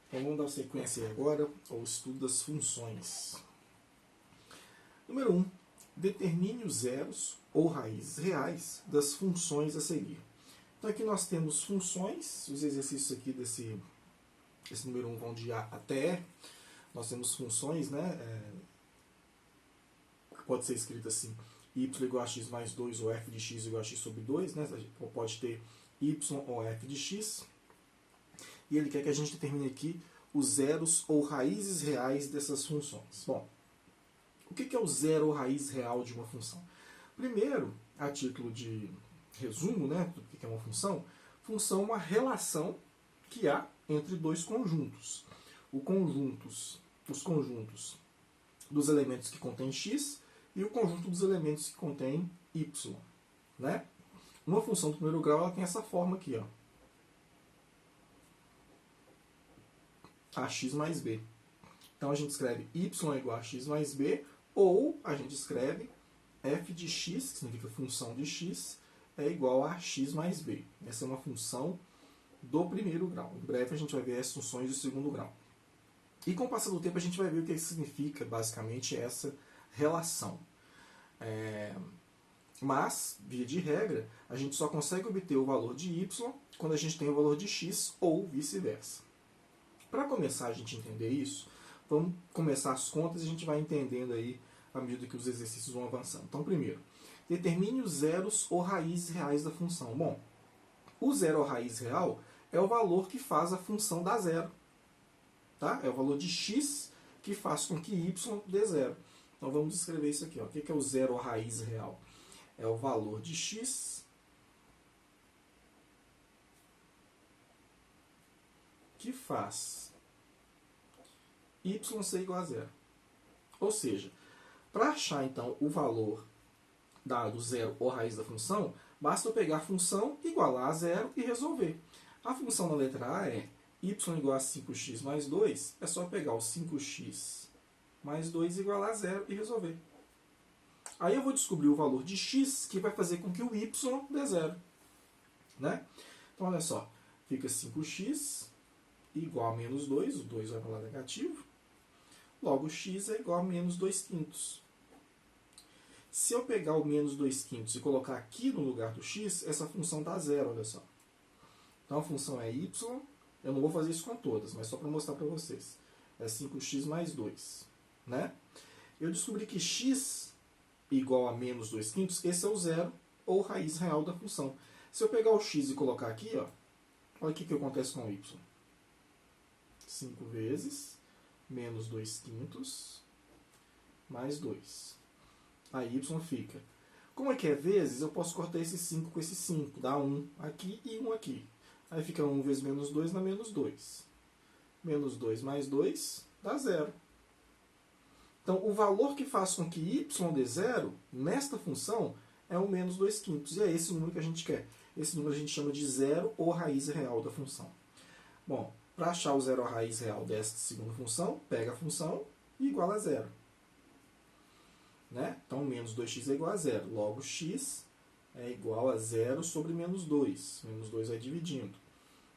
Então vamos dar sequência agora ao estudo das funções. Número 1. Determine os zeros ou raízes reais das funções a seguir. Então aqui nós temos funções, os exercícios aqui desse número 1 vão de A até E. Nós temos funções, né? Pode ser escrito assim, y igual a x mais 2 ou f de x igual a x sobre 2, né? Ou pode ter y ou f de x. E ele quer que a gente determine aqui os zeros ou raízes reais dessas funções. Bom, o que é o zero ou raiz real de uma função? Primeiro, a título de resumo, né, do que é uma função, função é uma relação que há entre dois conjuntos. Os conjuntos dos elementos que contêm x e o conjunto dos elementos que contêm y. Né? Uma função do primeiro grau ela tem essa forma aqui, ó. ax mais b. Então a gente escreve y igual a x mais b, ou a gente escreve f de x, que significa função de x, é igual a x mais b. Essa é uma função do primeiro grau. Em breve a gente vai ver as funções do segundo grau. E com o passar do tempo a gente vai ver o que significa basicamente essa relação. Mas, via de regra, a gente só consegue obter o valor de y quando a gente tem o valor de x ou vice-versa. Para começar a gente entender isso, vamos começar as contas e a gente vai entendendo aí à medida que os exercícios vão avançando. Então, primeiro, determine os zeros ou raízes reais da função. Bom, o zero ou raiz real é o valor que faz a função dar zero. Tá? É o valor de x que faz com que y dê zero. Então vamos escrever isso aqui. Ó. O que é o zero ou raiz real? É o valor de x que faz y ser igual a zero. Ou seja, para achar então o valor do zero ou raiz da função, basta eu pegar a função, igualar a zero e resolver. A função da letra A é y igual a 5x mais 2, é só pegar o 5x mais 2 igualar a zero e resolver. Aí eu vou descobrir o valor de x que vai fazer com que o y dê zero. Né? Então olha só, fica 5x igual a menos 2, o 2 vai para o lado negativo, logo x é igual a menos 2 quintos. Se eu pegar o menos 2 quintos e colocar aqui no lugar do x, essa função dá zero, olha só. Então a função é y, eu não vou fazer isso com todas, mas só para mostrar para vocês. É 5x mais 2. Né? Eu descobri que x igual a menos 2 quintos, esse é o zero ou raiz real da função. Se eu pegar o x e colocar aqui, ó, olha o que acontece com o y. 5 vezes menos 2 quintos mais 2. Aí y fica. Como é que é vezes, eu posso cortar esse 5 com esse 5. Dá 1 aqui e 1 aqui. Aí fica 1 vezes menos 2 dá menos 2. Menos 2 mais 2 dá 0. Então, o valor que faz com que y dê 0, nesta função, é o menos 2 quintos. E é esse número que a gente quer. Esse número a gente chama de zero ou raiz real da função. Bom, para achar o zero ou raiz real desta segunda função, pega a função e iguala a zero. Né? Então, menos 2x é igual a zero. Logo, x é igual a zero sobre menos 2. Menos 2 vai dividindo.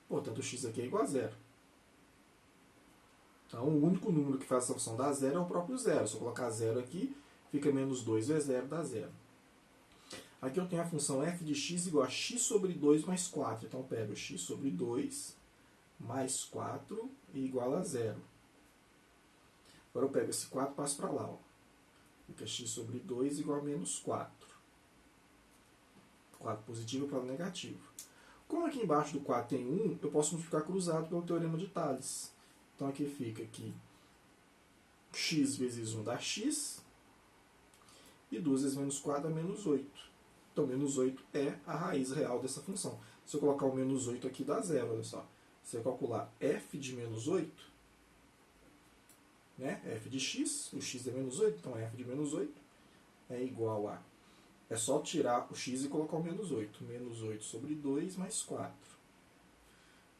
Portanto, x aqui é igual a zero. Então, o único número que faz essa função dar zero é o próprio zero. Se eu colocar zero aqui, fica menos 2 vezes zero dá zero. Aqui eu tenho a função f de x igual a x sobre 2 mais 4. Então, eu pego x sobre 2 mais 4 e igual a zero. Agora eu pego esse 4 e passo para lá. Ó. Fica x sobre 2 igual a menos 4. 4 positivo para o negativo. Como aqui embaixo do 4 tem 1, eu posso multiplicar cruzado pelo teorema de Tales. Então aqui fica que x vezes 1 dá x, e 2 vezes menos 4 dá menos 8. Então menos 8 é a raiz real dessa função. Se eu colocar o menos 8 aqui dá zero, olha só. Se eu calcular f de menos 8, né? f de x, o x é menos 8, então f de menos 8 é igual a... É só tirar o x e colocar o menos 8. Menos 8 sobre 2 mais 4.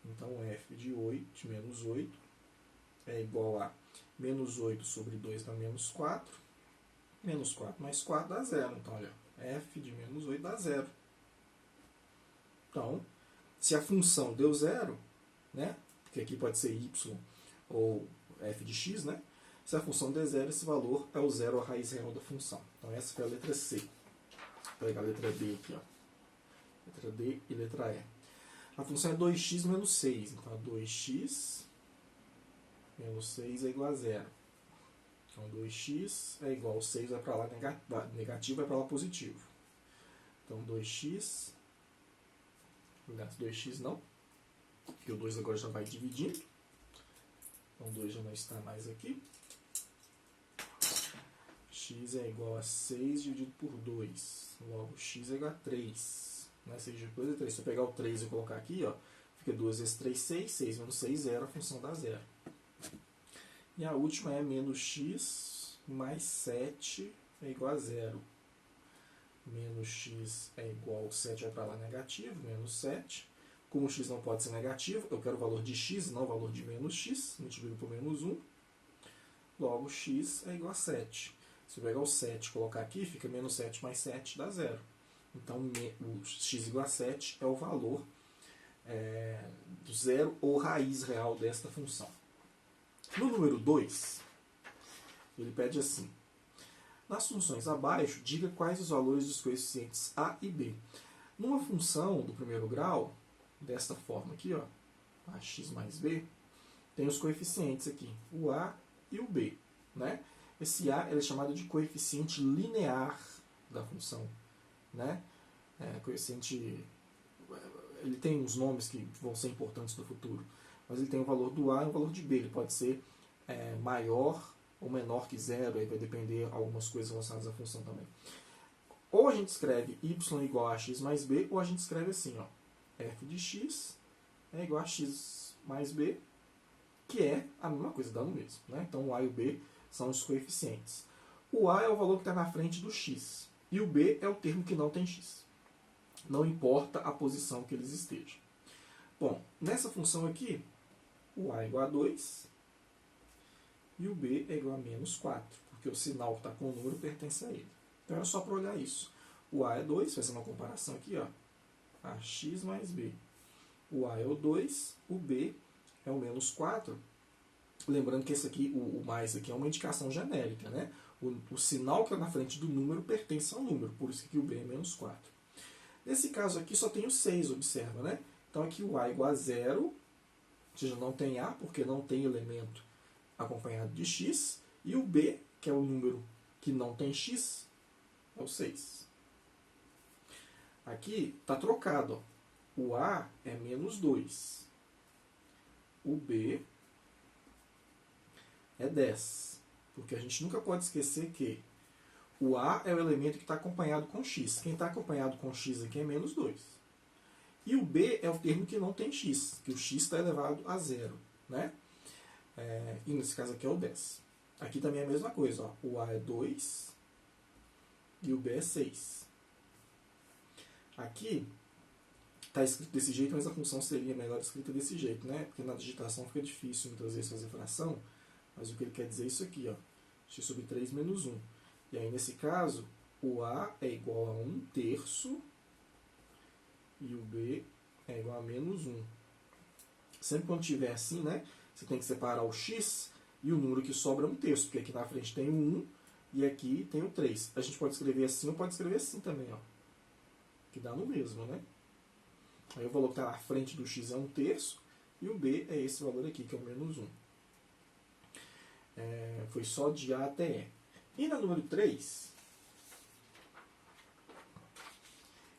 Então f de menos 8 é igual a menos 8 sobre 2 dá menos 4. Menos 4 mais 4 dá zero. Então, olha, f de menos 8 dá zero. Então, se a função deu zero, né, porque aqui pode ser y ou f de x, né? Se a função der zero, esse valor é o zero a raiz real da função. Então essa foi a letra C. Vou pegar a letra D aqui, ó. Letra D e letra E. A função é 2x menos 6. Então 2x menos 6 é igual a zero. Então 2x é igual a 6 vai para lá negativo, vai para lá positivo. Então 2x, aliás, 2x não, porque o 2 agora já vai dividindo. Então 2 já não está mais aqui. X é igual a 6 dividido por 2. Logo, x é igual a 3. Né? 6 dividido por 2 é 3. Se eu pegar o 3 e colocar aqui, ó, fica 2 vezes 3, 6. 6 menos 6, 0. A função dá 0. E a última é menos x mais 7 é igual a 0. Menos x é igual a 7 vai para lá negativo, menos 7. Como x não pode ser negativo, eu quero o valor de x, não o valor de menos x. Multiplico por menos 1. Logo, x é igual a 7. Se eu pegar o 7 e colocar aqui, fica menos 7 mais 7 dá 0. Então, o x igual a 7 é o valor do zero ou raiz real desta função. No número 2, ele pede assim. Nas funções abaixo, diga quais os valores dos coeficientes a e b. Numa função do primeiro grau, desta forma aqui, ó, ax mais b, tem os coeficientes aqui, o a e o b. Né? Esse a ele é chamado de coeficiente linear da função. Né? Coeficiente, ele tem uns nomes que vão ser importantes no futuro, mas ele tem o valor do a e o valor de b. Ele pode ser maior ou menor que zero, aí vai depender algumas coisas relacionadas à função também. Ou a gente escreve y igual a x mais b, ou a gente escreve assim, ó, f de x é igual a x mais b, que é a mesma coisa, dá no mesmo. Né? Então o a e o b são os coeficientes. O a é o valor que está na frente do x, e o b é o termo que não tem x. Não importa a posição que eles estejam. Bom, nessa função aqui, o a é igual a 2, e o b é igual a menos 4, porque o sinal que está com o número pertence a ele. Então é só para olhar isso. O a é 2, vai ser uma comparação aqui, ó, ax mais b. O a é o 2, o b é o menos 4. Lembrando que esse aqui, o mais aqui é uma indicação genérica, né? O sinal que é na frente do número pertence ao número, por isso que o b é menos 4. Nesse caso aqui só tem o 6, observa, né? Então aqui o a é igual a 0, ou seja, não tem a, porque não tem elemento acompanhado de x, e o b, que é o número que não tem x, é o 6. Aqui está trocado, ó. O a é menos 2, o b é 10, porque a gente nunca pode esquecer que o a é o elemento que está acompanhado com x. Quem está acompanhado com x aqui é menos 2. E o b é o termo que não tem x, que o x está elevado a 0. Né? E nesse caso aqui é o 10. Aqui também é a mesma coisa. Ó. O a é 2 e o b é 6. Aqui está escrito desse jeito, mas a função seria melhor escrita desse jeito. Né? Porque na digitação fica difícil muitas vezes fazer fração. Mas o que ele quer dizer é isso aqui. Ó. X sobre 3 menos 1. E aí, nesse caso, o a é igual a 1/3 e o b é igual a menos 1. Sempre quando tiver assim, né, você tem que separar o x e o número que sobra é 1/3, porque aqui na frente tem o 1 e aqui tem o 3. A gente pode escrever assim ou pode escrever assim também, ó, que dá no mesmo, né? Aí o valor que está na frente do x é 1/3 e o b é esse valor aqui, que é o menos 1. Foi só de a até e. E na número 3,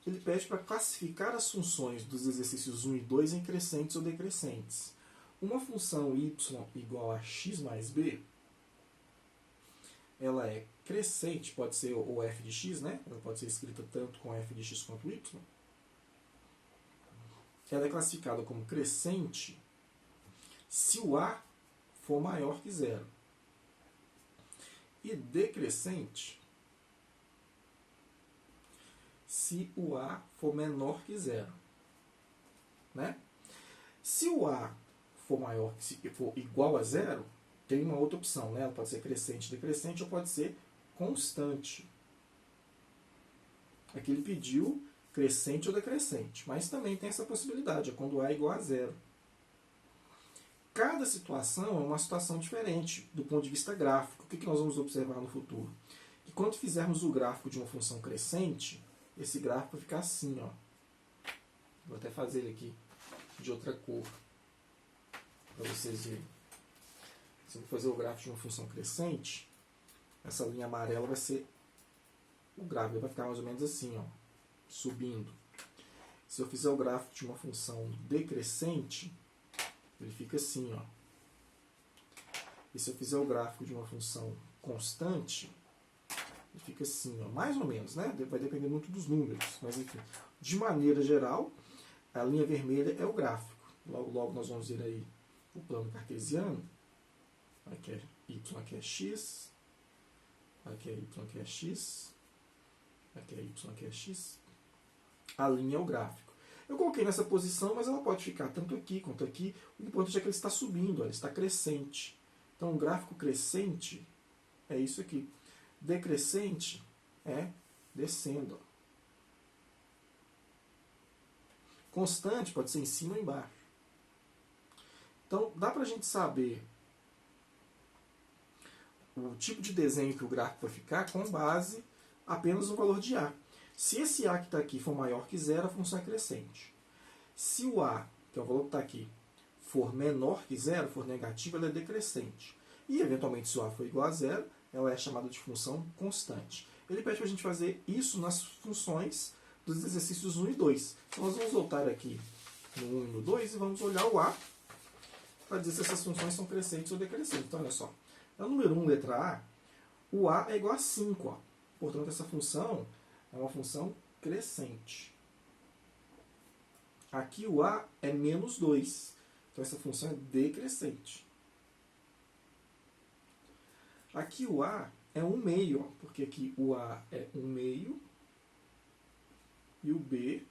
ele pede para classificar as funções dos exercícios 1 e 2 em crescentes ou decrescentes. Uma função y igual a x mais b, ela é crescente, pode ser o f de x, né? Ela pode ser escrita tanto com f de x quanto y. Ela é classificada como crescente se o a for maior que 0. E decrescente se o a for menor que 0. Né? Se o a for maior, se for igual a 0, tem uma outra opção. Né? Ela pode ser crescente, decrescente, ou pode ser constante. Aqui ele pediu crescente ou decrescente, mas também tem essa possibilidade, é quando a é igual a 0. cada situação é uma situação diferente do ponto de vista gráfico. O que nós vamos observar no futuro? Que quando fizermos o gráfico de uma função crescente, esse gráfico vai ficar assim, ó. Vou até fazer ele aqui de outra cor, para vocês verem. Se eu fazer o gráfico de uma função crescente, essa linha amarela vai ser o gráfico, vai ficar mais ou menos assim, ó, subindo. Se eu fizer o gráfico de uma função decrescente, ele fica assim, ó. E se eu fizer o gráfico de uma função constante, ele fica assim, ó, mais ou menos, né? Vai depender muito dos números, mas enfim, de maneira geral, a linha vermelha é o gráfico. Logo, logo nós vamos ver aí o plano cartesiano. Aqui é y, aqui é x. Aqui é y, aqui é x. Aqui é y, aqui é x. A linha é o gráfico. Eu coloquei nessa posição, mas ela pode ficar tanto aqui quanto aqui. O importante é que ele está subindo, ó, ele está crescente. Então, o gráfico crescente é isso aqui. Decrescente é descendo. Ó. Constante pode ser em cima ou embaixo. Então, dá para a gente saber o tipo de desenho que o gráfico vai ficar com base apenas no valor de A. Se esse A que está aqui for maior que zero, a função é crescente. Se o A, que é o valor que está aqui, for menor que zero, for negativo, ela é decrescente. E, eventualmente, se o A for igual a zero, ela é chamada de função constante. Ele pede para a gente fazer isso nas funções dos exercícios 1 e 2. Então, nós vamos voltar aqui no 1 e no 2 e vamos olhar o A para dizer se essas funções são crescentes ou decrescentes. Então, olha só. No número 1, letra A, o A é igual a 5. Ó. Portanto, essa função é uma função crescente. Aqui o A é menos 2. Então, essa função é decrescente. Aqui o A é 1/2, ó, porque aqui o A é 1/2 e o B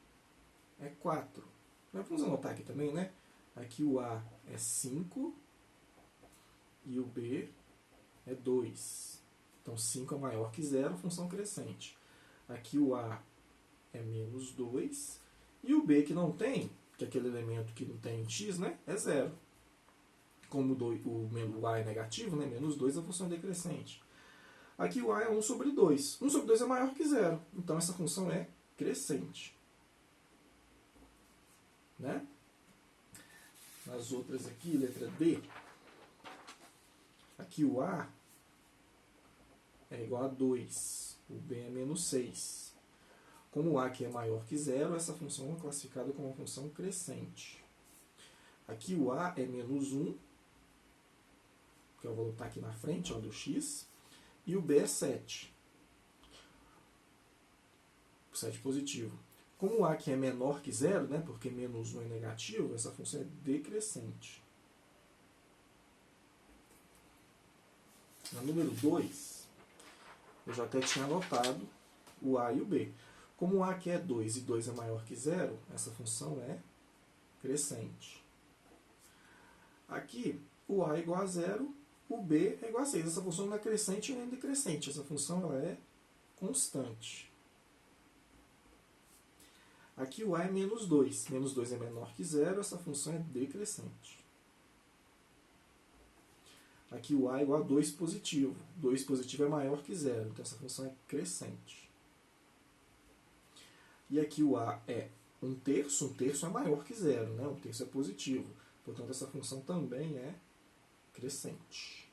é 4. Mas vamos anotar aqui também, né? Aqui o A é 5 e o B é 2. Então, 5 é maior que zero, função crescente. Aqui o A é menos 2 e o B que não tem, que é aquele elemento que não tem x, né, é zero. Como o A é negativo, né, menos 2, a função é decrescente. Aqui o A é 1 sobre 2. 1 sobre 2 é maior que zero. Então, essa função é crescente. Né? Nas outras aqui, letra D, aqui o A é igual a 2. O B é menos 6. Como o A aqui é maior que zero, essa função é classificada como uma função crescente. Aqui o A é menos 1, que é o valor que está aqui na frente, ó, do x, e o B é 7. 7 positivo. Como o A aqui é menor que zero, né, porque menos 1 é negativo, essa função é decrescente. Na número 2, eu já até tinha anotado o A e o B. Como o A aqui é 2 e 2 é maior que zero, essa função é crescente. Aqui, o A é igual a zero, o B é igual a 6. Essa função não é crescente nem decrescente. Essa função ela é constante. Aqui o A é menos 2. Menos 2 é menor que zero, essa função é decrescente. Aqui o A é igual a 2 positivo. 2 positivo é maior que zero, então essa função é crescente. E aqui o A é 1/3. 1/3 é maior que zero, né? 1/3 é positivo. Portanto, essa função também é crescente.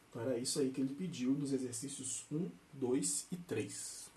Então, era isso aí que ele pediu nos exercícios 1, 2 e 3.